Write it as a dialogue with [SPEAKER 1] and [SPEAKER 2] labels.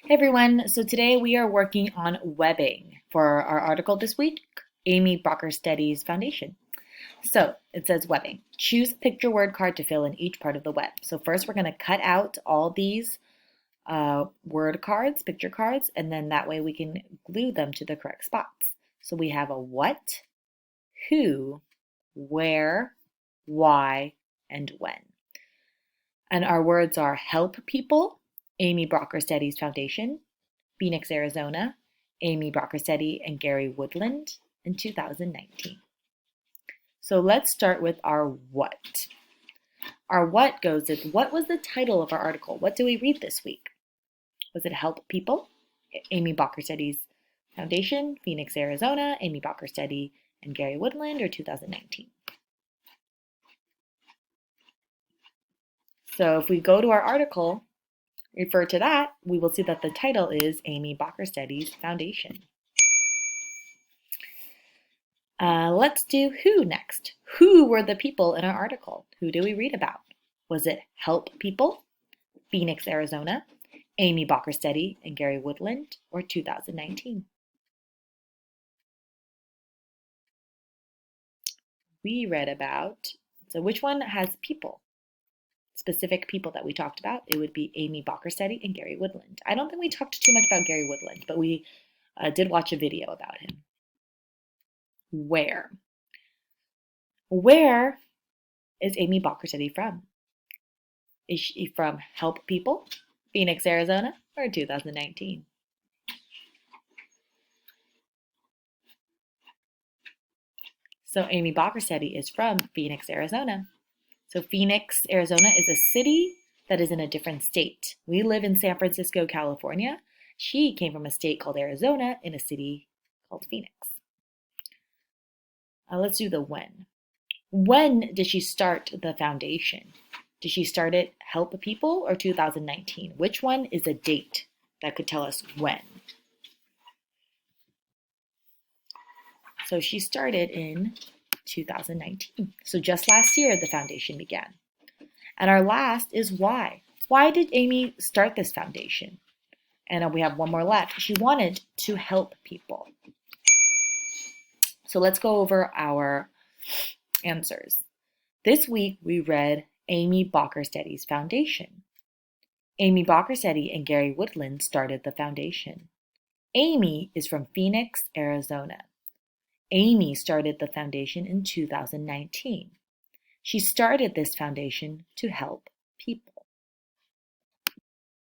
[SPEAKER 1] Hey everyone, so today we are working on webbing for our article this week, Amy Brockersteddy's Foundation. So it says webbing. Choose a picture word card to fill in each part of the web. So first we're going to cut out all these word cards, picture cards, and then that way we can glue them to the correct spots. So we have a what, who, where, why, and when. And our words are help people, Amy Brockersteddy's Foundation, Phoenix, Arizona, Amy Brockersteady and Gary Woodland in 2019. So let's start with our what. Our what goes is, what was the title of our article? What do we read this week? Was it Help People? Amy Brockersteddy's Foundation, Phoenix, Arizona, Amy Brockersteady and Gary Woodland, or 2019? So if we go to our article, refer to that, we will see that the title is Amy Brockersteddy's Foundation. Let's do who next. Who were the people in our article? Who do we read about? Was it Help People, Phoenix, Arizona, Amy Brockersteady and Gary Woodland, or 2019? We read about, so which one has people? Specific people that we talked about, it would be Amy Brockersteady and Gary Woodland. I don't think we talked too much about Gary Woodland, but we did watch a video about him. Where? Where is Amy Brockersteady from? Is she from Help People, Phoenix, Arizona, or 2019? So Amy Brockersteady is from Phoenix, Arizona. So Phoenix, Arizona is a city that is in a different state. We live in San Francisco, California. She came from a state called Arizona in a city called Phoenix. Let's do the when. When did she start the foundation? Did she start it Help People or 2019? Which one is a date that could tell us when? So she started in 2019. So just last year, the foundation began. And our last is why. Why did Amy start this foundation? And we have one more left. She wanted to help people. So let's go over our answers. This week, we read Amy Brockersteddy's Foundation. Amy Brockersteady and Gary Woodland started the foundation. Amy is from Phoenix, Arizona. Amy started the foundation in 2019. She started this foundation to help people.